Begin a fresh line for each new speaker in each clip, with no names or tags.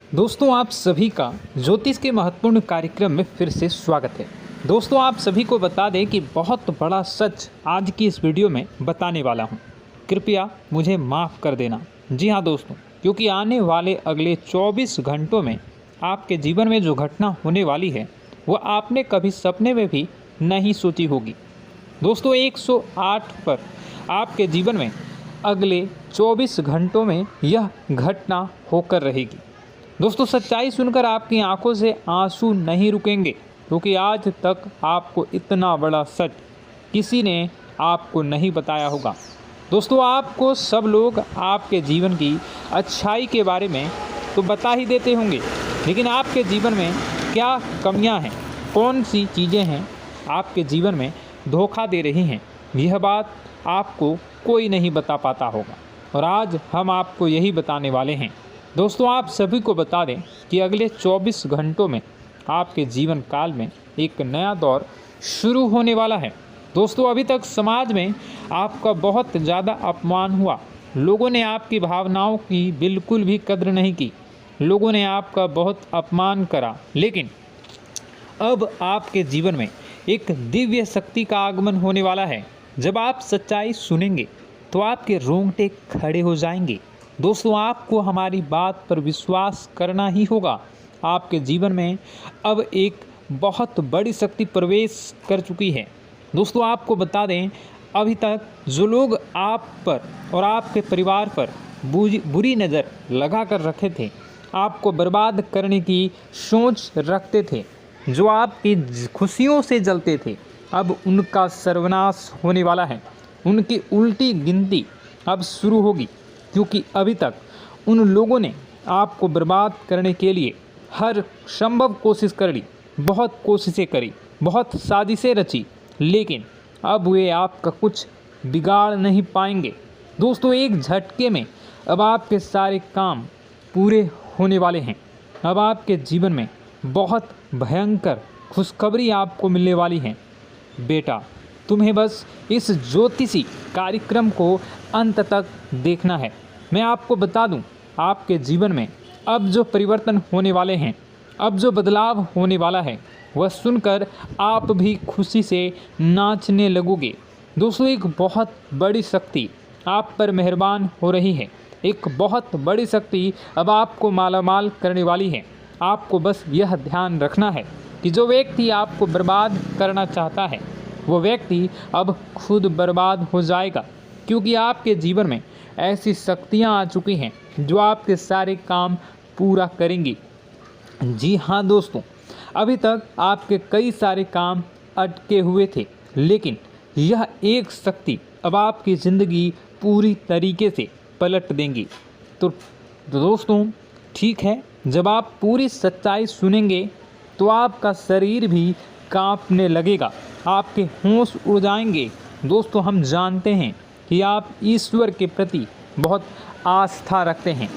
दोस्तों आप सभी का ज्योतिष के महत्वपूर्ण कार्यक्रम में फिर से स्वागत है। दोस्तों आप सभी को बता दें कि बहुत बड़ा सच आज की इस वीडियो में बताने वाला हूं। कृपया मुझे माफ़ कर देना। जी हां दोस्तों, क्योंकि आने वाले अगले 24 घंटों में आपके जीवन में जो घटना होने वाली है वह आपने कभी सपने में भी नहीं सोची होगी। दोस्तों 108 पर आपके जीवन में अगले 24 घंटों में यह घटना होकर रहेगी। दोस्तों सच्चाई सुनकर आपकी आंखों से आंसू नहीं रुकेंगे, क्योंकि आज तक आपको इतना बड़ा सच किसी ने आपको नहीं बताया होगा। दोस्तों आपको सब लोग आपके जीवन की अच्छाई के बारे में तो बता ही देते होंगे, लेकिन आपके जीवन में क्या कमियां हैं, कौन सी चीज़ें हैं आपके जीवन में धोखा दे रही हैं, यह बात आपको कोई नहीं बता पाता होगा। और आज हम आपको यही बताने वाले हैं। दोस्तों आप सभी को बता दें कि अगले 24 घंटों में आपके जीवन काल में एक नया दौर शुरू होने वाला है। दोस्तों अभी तक समाज में आपका बहुत ज़्यादा अपमान हुआ, लोगों ने आपकी भावनाओं की बिल्कुल भी कद्र नहीं की, लोगों ने आपका बहुत अपमान करा, लेकिन अब आपके जीवन में एक दिव्य शक्ति का आगमन होने वाला है। जब आप सच्चाई सुनेंगे तो आपके रोंगटे खड़े हो जाएंगे। दोस्तों आपको हमारी बात पर विश्वास करना ही होगा। आपके जीवन में अब एक बहुत बड़ी शक्ति प्रवेश कर चुकी है। दोस्तों आपको बता दें, अभी तक जो लोग आप पर और आपके परिवार पर बुरी नज़र लगा कर रखे थे, आपको बर्बाद करने की सोच रखते थे, जो आपकी खुशियों से जलते थे, अब उनका सर्वनाश होने वाला है। उनकी उल्टी गिनती अब शुरू होगी, क्योंकि अभी तक उन लोगों ने आपको बर्बाद करने के लिए हर संभव कोशिश कर ली, बहुत कोशिशें करी, बहुत साजिशें रची, लेकिन अब वे आपका कुछ बिगाड़ नहीं पाएंगे। दोस्तों एक झटके में अब आपके सारे काम पूरे होने वाले हैं। अब आपके जीवन में बहुत भयंकर खुशखबरी आपको मिलने वाली है। बेटा तुम्हें बस इस ज्योतिषी कार्यक्रम को अंत तक देखना है। मैं आपको बता दूं, आपके जीवन में अब जो परिवर्तन होने वाले हैं, अब जो बदलाव होने वाला है, वह सुनकर आप भी खुशी से नाचने लगोगे। दोस्तों एक बहुत बड़ी शक्ति आप पर मेहरबान हो रही है। एक बहुत बड़ी शक्ति अब आपको मालामाल करने वाली है। आपको बस यह ध्यान रखना है कि जो व्यक्ति आपको बर्बाद करना चाहता है, वो व्यक्ति अब खुद बर्बाद हो जाएगा, क्योंकि आपके जीवन में ऐसी शक्तियाँ आ चुकी हैं जो आपके सारे काम पूरा करेंगी। जी हाँ दोस्तों, अभी तक आपके कई सारे काम अटके हुए थे, लेकिन यह एक शक्ति अब आपकी ज़िंदगी पूरी तरीके से पलट देंगी। तो दोस्तों ठीक है, जब आप पूरी सच्चाई सुनेंगे तो आपका शरीर भी कांपने लगेगा, आपके होश उड़ जाएंगे। दोस्तों हम जानते हैं कि आप ईश्वर के प्रति बहुत आस्था रखते हैं,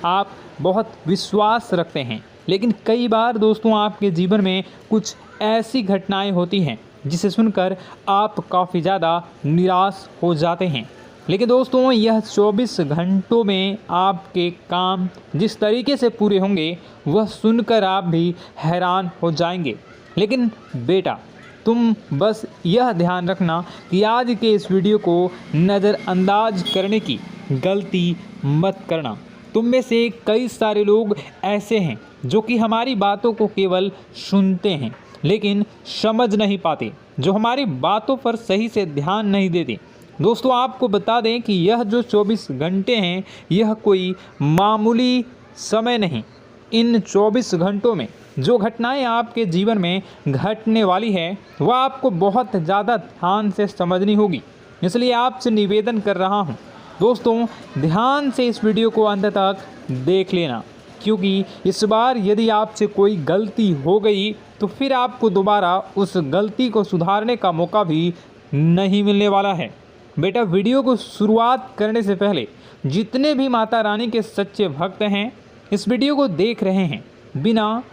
आप बहुत विश्वास रखते हैं, लेकिन कई बार दोस्तों आपके जीवन में कुछ ऐसी घटनाएं होती हैं जिसे सुनकर आप काफ़ी ज़्यादा निराश हो जाते हैं। लेकिन दोस्तों यह 24 घंटों में आपके काम जिस तरीके से पूरे होंगे वह सुनकर आप भी हैरान हो जाएंगे। लेकिन बेटा तुम बस यह ध्यान रखना कि आज के इस वीडियो को नज़रअंदाज करने की गलती मत करना। तुम में से कई सारे लोग ऐसे हैं जो कि हमारी बातों को केवल सुनते हैं लेकिन समझ नहीं पाते, जो हमारी बातों पर सही से ध्यान नहीं देते। दोस्तों आपको बता दें कि यह जो 24 घंटे हैं यह कोई मामूली समय नहीं। इन 24 घंटों में जो घटनाएं आपके जीवन में घटने वाली है वह आपको बहुत ज़्यादा ध्यान से समझनी होगी। इसलिए आपसे निवेदन कर रहा हूं, दोस्तों ध्यान से इस वीडियो को अंत तक देख लेना, क्योंकि इस बार यदि आपसे कोई गलती हो गई तो फिर आपको दोबारा उस गलती को सुधारने का मौका भी नहीं मिलने वाला है। बेटा वीडियो को शुरुआत करने से पहले जितने भी माता रानी के सच्चे भक्त हैं इस वीडियो को देख रहे हैं, बिना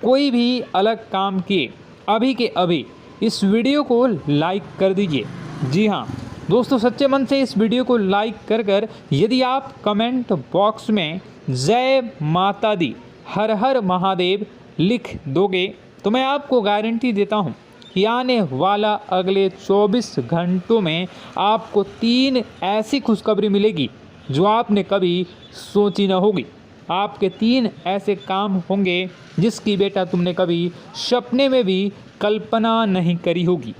कोई भी अलग काम किए अभी के अभी इस वीडियो को लाइक कर दीजिए। जी हाँ दोस्तों, सच्चे मन से इस वीडियो को लाइक कर यदि आप कमेंट बॉक्स में जय माता दी, हर हर महादेव लिख दोगे तो मैं आपको गारंटी देता हूँ कि आने वाला अगले 24 घंटों में आपको 3 ऐसी खुशखबरी मिलेगी जो आपने कभी सोची न होगी। आपके 3 ऐसे काम होंगे जिसकी बेटा तुमने कभी सपने में भी कल्पना नहीं करी होगी।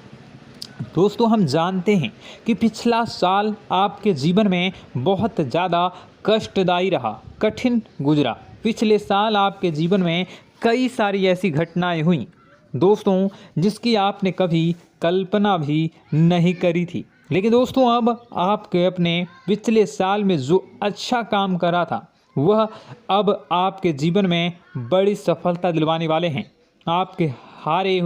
दोस्तों, हम जानते हैं कि पिछला साल आपके जीवन में बहुत ज़्यादा कष्टदायी रहा, कठिन गुजरा। पिछले साल आपके जीवन में कई सारी ऐसी घटनाएं हुई दोस्तों जिसकी आपने कभी कल्पना भी नहीं करी थी। लेकिन दोस्तों, अब आपके अपने पिछले साल में जो अच्छा काम करा था वह अब आपके जीवन में बड़ी सफलता दिलवाने वाले हैं। आप हारे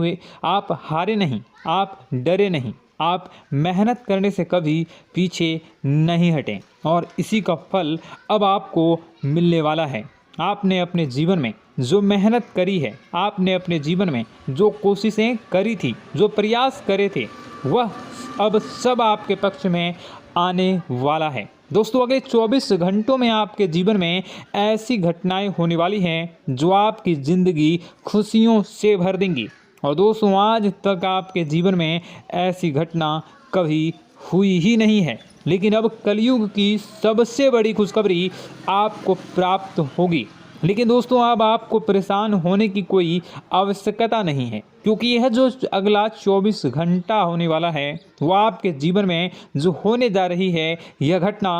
नहीं, आप डरे नहीं, आप मेहनत करने से कभी पीछे नहीं हटें और इसी का फल अब आपको मिलने वाला है। आपने अपने जीवन में जो मेहनत करी है, आपने अपने जीवन में जो कोशिशें करी थी, जो प्रयास करे थे, वह अब सब आपके पक्ष में आने वाला है। दोस्तों, अगले 24 घंटों में आपके जीवन में ऐसी घटनाएं होने वाली हैं जो आपकी ज़िंदगी खुशियों से भर देंगी। और दोस्तों, आज तक आपके जीवन में ऐसी घटना कभी हुई ही नहीं है, लेकिन अब कलयुग की सबसे बड़ी खुशखबरी आपको प्राप्त होगी। लेकिन दोस्तों, अब आपको परेशान होने की कोई आवश्यकता नहीं है, क्योंकि यह जो अगला 24 घंटा होने वाला है वह आपके जीवन में जो होने जा रही है यह घटना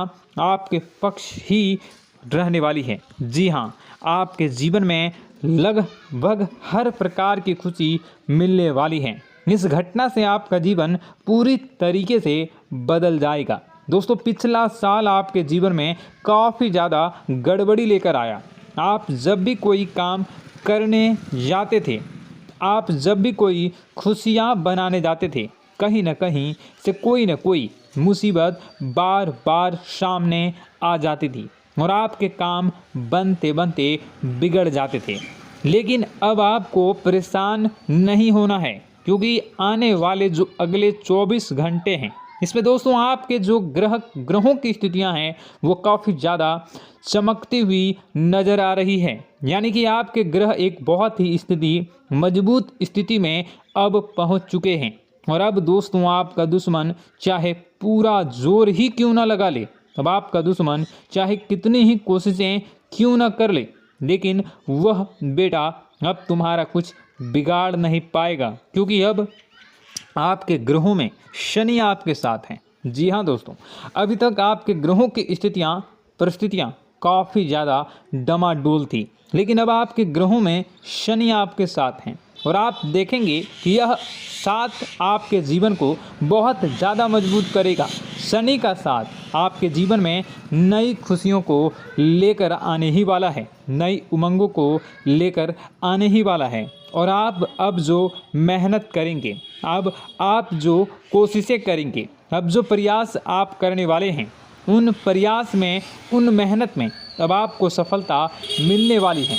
आपके पक्ष ही रहने वाली है। जी हाँ, आपके जीवन में लगभग हर प्रकार की खुशी मिलने वाली है। इस घटना से आपका जीवन पूरी तरीके से बदल जाएगा। दोस्तों, पिछला साल आपके जीवन में काफ़ी ज़्यादा गड़बड़ी लेकर आया। आप जब भी कोई काम करने जाते थे, आप जब भी कोई खुशियाँ बनाने जाते थे, कहीं न कहीं से कोई न कोई मुसीबत बार बार सामने आ जाती थी और आपके काम बनते बनते बिगड़ जाते थे। लेकिन अब आपको परेशान नहीं होना है, क्योंकि आने वाले जो अगले 24 घंटे हैं इसमें दोस्तों आपके जो ग्रहों की स्थितियां हैं वो काफ़ी ज़्यादा चमकती हुई नज़र आ रही है। यानी कि आपके ग्रह एक बहुत ही मजबूत स्थिति में अब पहुंच चुके हैं। और अब दोस्तों, आपका दुश्मन चाहे पूरा जोर ही क्यों ना लगा ले, अब आपका दुश्मन चाहे कितनी ही कोशिशें क्यों ना कर ले, लेकिन वह बेटा अब तुम्हारा कुछ बिगाड़ नहीं पाएगा, क्योंकि अब आपके ग्रहों में शनि आपके साथ हैं। जी हाँ दोस्तों, अभी तक आपके ग्रहों की परिस्थितियाँ काफ़ी ज़्यादा डमाडोल थी, लेकिन अब आपके ग्रहों में शनि आपके साथ हैं और आप देखेंगे कि यह साथ आपके जीवन को बहुत ज़्यादा मजबूत करेगा। शनि का साथ आपके जीवन में नई खुशियों को लेकर आने ही वाला है, नई उमंगों को लेकर आने ही वाला है। और आप अब जो मेहनत करेंगे, अब आप जो कोशिशें करेंगे, अब जो प्रयास आप करने वाले हैं, उन प्रयास में, उन मेहनत में अब आपको सफलता मिलने वाली है।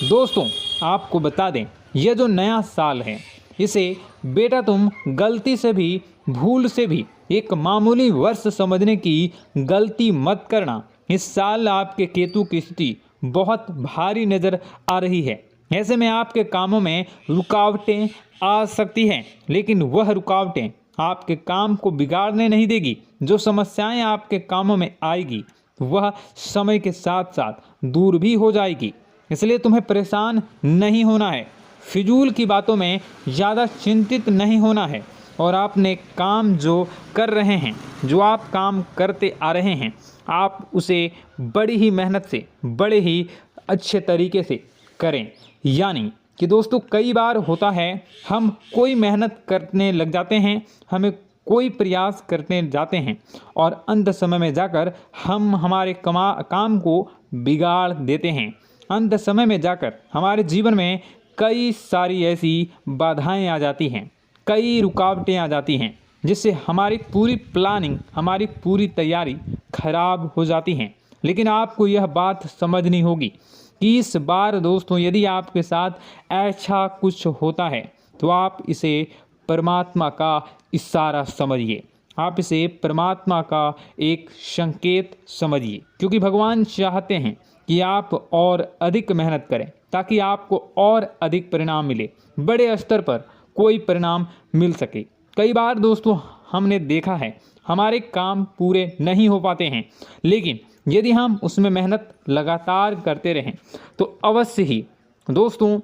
दोस्तों, आपको बता दें, यह जो नया साल है इसे बेटा तुम गलती से भी, भूल से भी एक मामूली वर्ष समझने की गलती मत करना। इस साल आपके केतु की स्थिति बहुत भारी नज़र आ रही है। ऐसे में आपके कामों में रुकावटें आ सकती हैं, लेकिन वह रुकावटें आपके काम को बिगाड़ने नहीं देगी। जो समस्याएं आपके कामों में आएगी वह समय के साथ साथ दूर भी हो जाएगी। इसलिए तुम्हें परेशान नहीं होना है, फिजूल की बातों में ज़्यादा चिंतित नहीं होना है। और आपने काम जो कर रहे हैं, जो आप काम करते आ रहे हैं, आप उसे बड़ी ही मेहनत से, बड़े ही अच्छे तरीके से करें। यानी कि दोस्तों, कई बार होता है हम कोई मेहनत करने लग जाते हैं, हमें कोई प्रयास करने जाते हैं और अंत समय में जाकर हम हमारे काम को बिगाड़ देते हैं। अंत समय में जाकर हमारे जीवन में कई सारी ऐसी बाधाएं आ जाती हैं, कई रुकावटें आ जाती हैं, जिससे हमारी पूरी प्लानिंग, हमारी पूरी तैयारी खराब हो जाती हैं। लेकिन आपको यह बात समझनी होगी कि इस बार दोस्तों, यदि आपके साथ ऐसा कुछ होता है तो आप इसे परमात्मा का इशारा समझिए, आप इसे परमात्मा का एक संकेत समझिए, क्योंकि भगवान चाहते हैं कि आप और अधिक मेहनत करें ताकि आपको और अधिक परिणाम मिले, बड़े स्तर पर कोई परिणाम मिल सके। कई बार दोस्तों हमने देखा है हमारे काम पूरे नहीं हो पाते हैं, लेकिन यदि हम उसमें मेहनत लगातार करते रहें तो अवश्य ही दोस्तों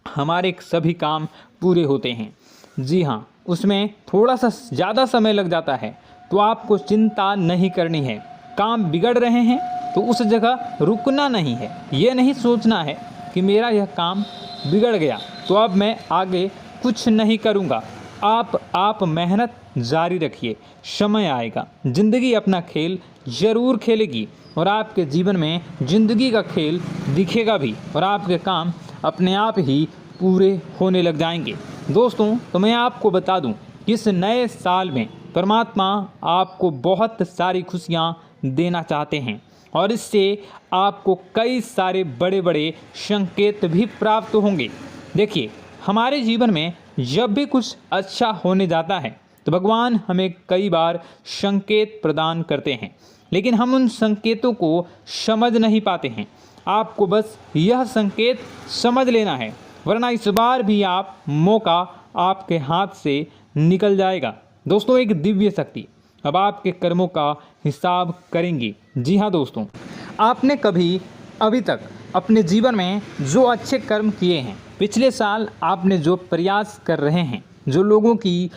हमारे सभी काम पूरे होते हैं। जी हाँ, उसमें थोड़ा सा ज़्यादा समय लग जाता है तो आपको चिंता नहीं करनी है। काम बिगड़ रहे हैं तो उस जगह रुकना नहीं है, ये नहीं सोचना है कि मेरा यह काम बिगड़ गया तो अब मैं आगे कुछ नहीं करूँगा। आप मेहनत जारी रखिए, समय आएगा, ज़िंदगी अपना खेल ज़रूर खेलेगी और आपके जीवन में ज़िंदगी का खेल दिखेगा भी और आपके काम अपने आप ही पूरे होने लग जाएंगे। दोस्तों तो मैं आपको बता दूं कि इस नए साल में परमात्मा आपको बहुत सारी खुशियां देना चाहते हैं और इससे आपको कई सारे बड़े बड़े संकेत भी प्राप्त होंगे। देखिए, हमारे जीवन में जब भी कुछ अच्छा होने जाता है तो भगवान हमें कई बार संकेत प्रदान करते हैं, लेकिन हम उन संकेतों को समझ नहीं पाते हैं। आपको बस यह संकेत समझ लेना है, वरना इस बार भी आप मौका आपके हाथ से निकल जाएगा। दोस्तों, एक दिव्य शक्ति अब आपके कर्मों का हिसाब करेंगी। जी हाँ दोस्तों, आपने कभी अभी तक अपने जीवन में जो अच्छे कर्म किए हैं, पिछले साल आपने जो प्रयास कर रहे हैं, जो लोगों की